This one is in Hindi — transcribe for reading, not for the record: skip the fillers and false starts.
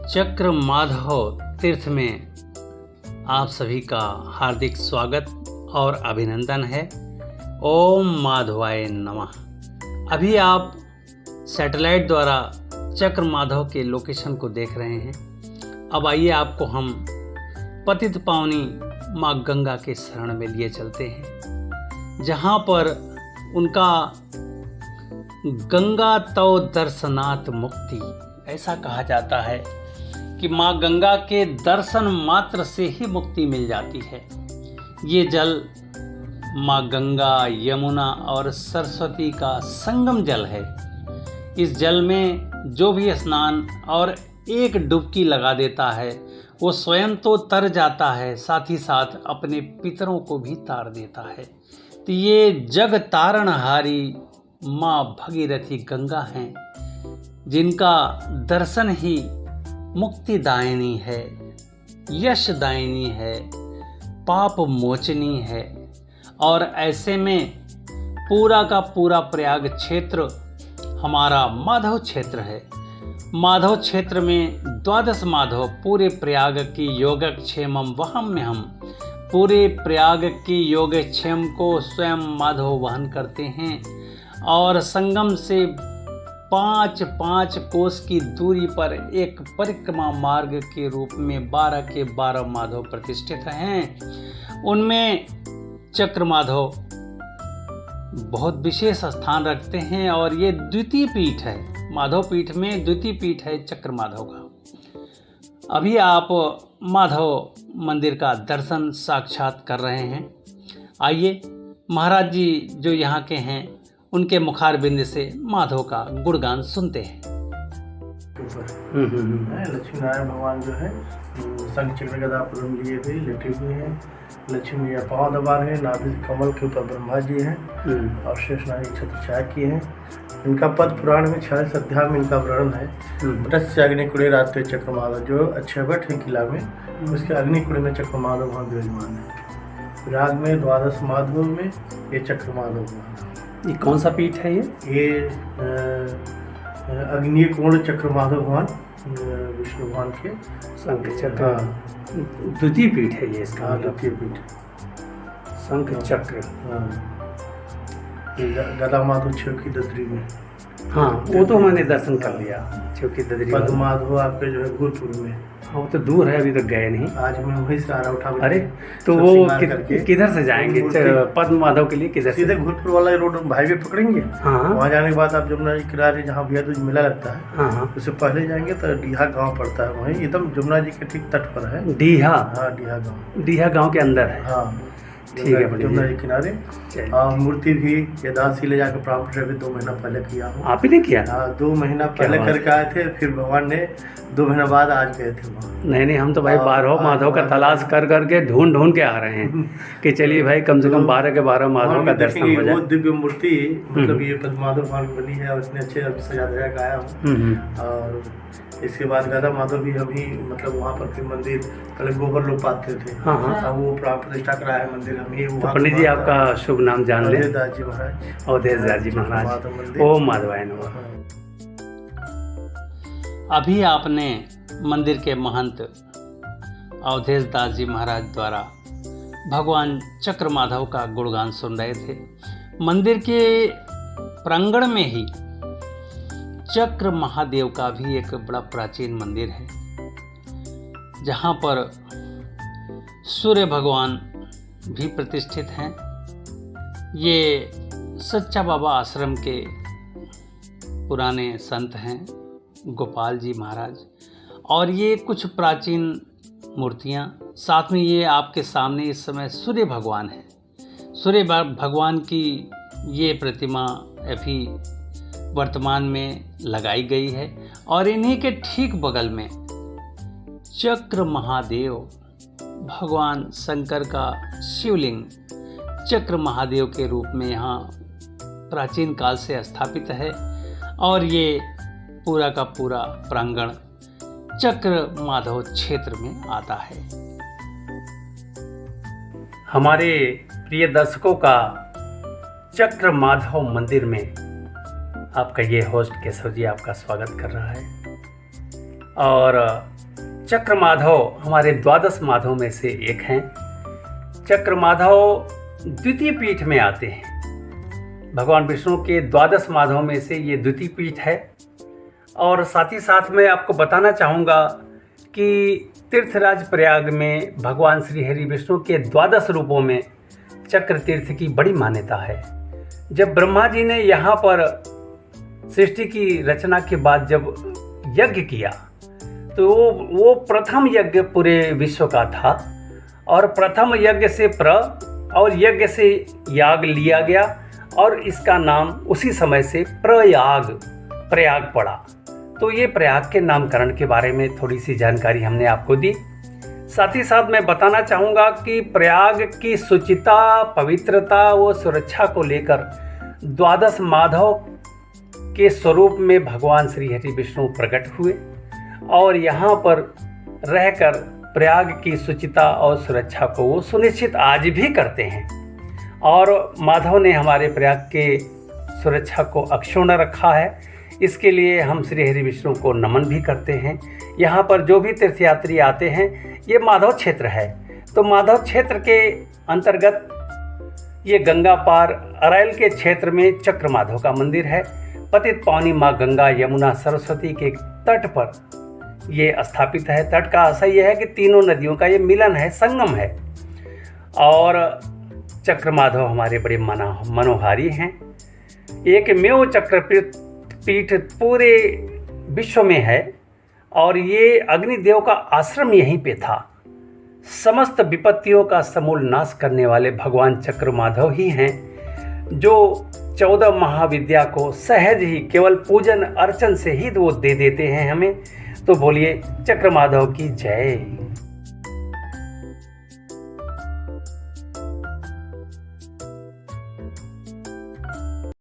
चक्र माधव तीर्थ में आप सभी का हार्दिक स्वागत और अभिनंदन है। ओम माधवाय नमः। अभी आप सैटेलाइट द्वारा चक्र माधव के लोकेशन को देख रहे हैं। अब आइए आपको हम पतित पावनी माँ गंगा के शरण में लिए चलते हैं, जहाँ पर उनका गंगा तव दर्शनात् मुक्ति, ऐसा कहा जाता है कि माँ गंगा के दर्शन मात्र से ही मुक्ति मिल जाती है। ये जल माँ गंगा, यमुना और सरस्वती का संगम जल है। इस जल में जो भी स्नान और एक डुबकी लगा देता है वो स्वयं तो तर जाता है, साथ ही साथ अपने पितरों को भी तार देता है। तो ये जग तारणहारी माँ भगीरथी गंगा हैं, जिनका दर्शन ही मुक्तिदायिनी है, यशदायिनी है, पाप मोचनी है। और ऐसे में पूरा का पूरा प्रयाग क्षेत्र हमारा माधव क्षेत्र है। माधव क्षेत्र में 12 माधव पूरे प्रयाग की योगक्षेमम वहम में हम पूरे प्रयाग की योगक्षेम को स्वयं माधव वहन करते हैं। और संगम से 5-5 कोस की दूरी पर एक परिक्रमा मार्ग के रूप में 12 के 12 माधव प्रतिष्ठित हैं। उनमें चक्र माधव बहुत विशेष स्थान रखते हैं और ये द्वितीय पीठ है। माधव पीठ में द्वितीय पीठ है चक्र माधव का। अभी आप माधव मंदिर का दर्शन साक्षात कर रहे हैं। आइए महाराज जी जो यहाँ के हैं उनके मुखारबिंद से माधव का गुणगान सुनते हैं। लक्ष्मी नारायण भगवान जो है शंख चक्र गदा पद्म लिए हुए लेटे हुए हैं। लक्ष्मी मैया पाँव दबा रहे हैं। नाभि कमल के ऊपर ब्रह्मा जी हैं और शेष नाग छत्र छाया किए हैं। इनका पद पुराण में 46 अध्याय में इनका वर्णन है। तस्य अग्निकुड़े रात्रे चक्र माधव, जो अक्षयवट है किला में, उसके अग्निकुड़े में चक्र माधव वहाँ विराजमान है। प्रयाग में 12 माधव में ये चक्र माधव हुआ। ये कौन सा पीठ है? ये अग्नि कोण चक्र माधव भगवान विष्णु भगवान के शंख चक्र द्वितीय पीठ है। ये इसका द्वितीय पीठ शंख चक्र। गदा माधव छेव की ददरी में। हाँ, वो तो मैंने दर्शन कर लिया। छेव की ददरी पद्म माधव आपके जो है गुरुपुर में। हाँ, वो तो दूर है, अभी तक गए नहीं। आज मैं वहीं से आ रहा उठा। अरे तो वो किधर से जाएंगे पद्म माधव के लिए? किधर? सीधे गुरुपुर वाला रोड हाईवे पकड़ेंगे। हाँ, वहाँ जाने के बाद आप जमुना जी किनारे जहाँ भैया दूज मेला लगता है, हाँ, उससे पहले जाएंगे तो डीहा गांव पड़ता है। वहीं एकदम जमुना जी के ठीक तट पर है डीहा। हाँ, डीहा गाँव। डीहा गाँव के अंदर है। हाँ, ठीक है। जमुना जी किनारे। मूर्ति भी केदारसी ले जाकर प्राप्त अभी 2 महीना पहले किया हूँ। आप ही ने किया? हाँ, 2 महीना पहले करके आए थे, फिर भगवान ने 2 महीना बाद आज गए थे वहाँ। नहीं, हम तो भाई 12 माधव का तलाश कर करके ढूंढ के आ रहे हैं कि चलिए भाई कम से कम 12 के 12 माधव का दर्शन हो जाए। वो दिव्य मूर्ति मतलब ये माधव भगवान की बनी है और इतने अच्छे सजा धजा के आया हूँ। और इसके बाद गदा माधव भी हम ही मतलब वहाँ पर फिर मंदिर पहले गोबर लोग पाते थे। हाँ, अब वो प्राण प्रतिष्ठा कराया है मंदिर हम ही। तो पंडित जी आपका शुभ नाम जान लें? अवधेश जी महाराज। अवधेश जी महाराज। ओम माधवाय नमः। अभी आपने मंदिर के महंत अवधेश दास जी महाराज द्वारा भगवान चक्र माधव का गुणगान सुन रहे थे। मंदिर के प्रांगण में ही चक्र महादेव का भी एक बड़ा प्राचीन मंदिर है, जहाँ पर सूर्य भगवान भी प्रतिष्ठित हैं। ये सच्चा बाबा आश्रम के पुराने संत हैं, गोपाल जी महाराज। और ये कुछ प्राचीन मूर्तियाँ, साथ में ये आपके सामने इस समय सूर्य भगवान है। सूर्य भगवान की ये प्रतिमा अभी वर्तमान में लगाई गई है। और इन्हीं के ठीक बगल में चक्र महादेव, भगवान शंकर का शिवलिंग चक्र महादेव के रूप में यहाँ प्राचीन काल से स्थापित है। और ये पूरा का पूरा प्रांगण चक्र माधव क्षेत्र में आता है। हमारे प्रिय दर्शकों का चक्र माधव मंदिर में आपका ये होस्ट केशव जी आपका स्वागत कर रहा है। और चक्र माधव हमारे द्वादश माधव में से एक हैं। चक्र माधव द्वितीय पीठ में आते हैं। भगवान विष्णु के द्वादश माधव में से ये द्वितीय पीठ है। और साथ ही साथ मैं आपको बताना चाहूँगा कि तीर्थराज प्रयाग में भगवान श्री हरि विष्णु के द्वादश रूपों में चक्र तीर्थ की बड़ी मान्यता है। जब ब्रह्मा जी ने यहाँ पर सृष्टि की रचना के बाद जब यज्ञ किया तो वो प्रथम यज्ञ पूरे विश्व का था। और प्रथम यज्ञ से और यज्ञ से याग लिया गया और इसका नाम उसी समय से प्रयाग पड़ा। तो ये प्रयाग के नामकरण के बारे में थोड़ी सी जानकारी हमने आपको दी। साथ ही साथ मैं बताना चाहूँगा कि प्रयाग की शुचिता, पवित्रता व सुरक्षा को लेकर द्वादश माधव के स्वरूप में भगवान श्री हरि विष्णु प्रकट हुए और यहाँ पर रहकर प्रयाग की शुचिता और सुरक्षा को वो सुनिश्चित आज भी करते हैं। और माधव ने हमारे प्रयाग के सुरक्षा को अक्षुण्ण रखा है। इसके लिए हम श्री हरि विष्णु को नमन भी करते हैं। यहाँ पर जो भी तीर्थयात्री आते हैं, ये माधव क्षेत्र है। तो माधव क्षेत्र के अंतर्गत ये गंगा पार अरैल के क्षेत्र में चक्र माधव का मंदिर है। पतित पावनी माँ गंगा, यमुना, सरस्वती के तट पर ये स्थापित है। तट का आशय यह है कि तीनों नदियों का ये मिलन है, संगम है। और चक्र माधव हमारे बड़े मनोहारी हैं। एकमेव चक्र पीठ पूरे विश्व में है और ये अग्निदेव का आश्रम यहीं पे था। समस्त विपत्तियों का समूल नाश करने वाले भगवान चक्र माधव ही हैं, जो 14 महाविद्या को सहज ही केवल पूजन अर्चन से ही वो दे देते हैं हमें। तो बोलिए चक्र माधव की जय।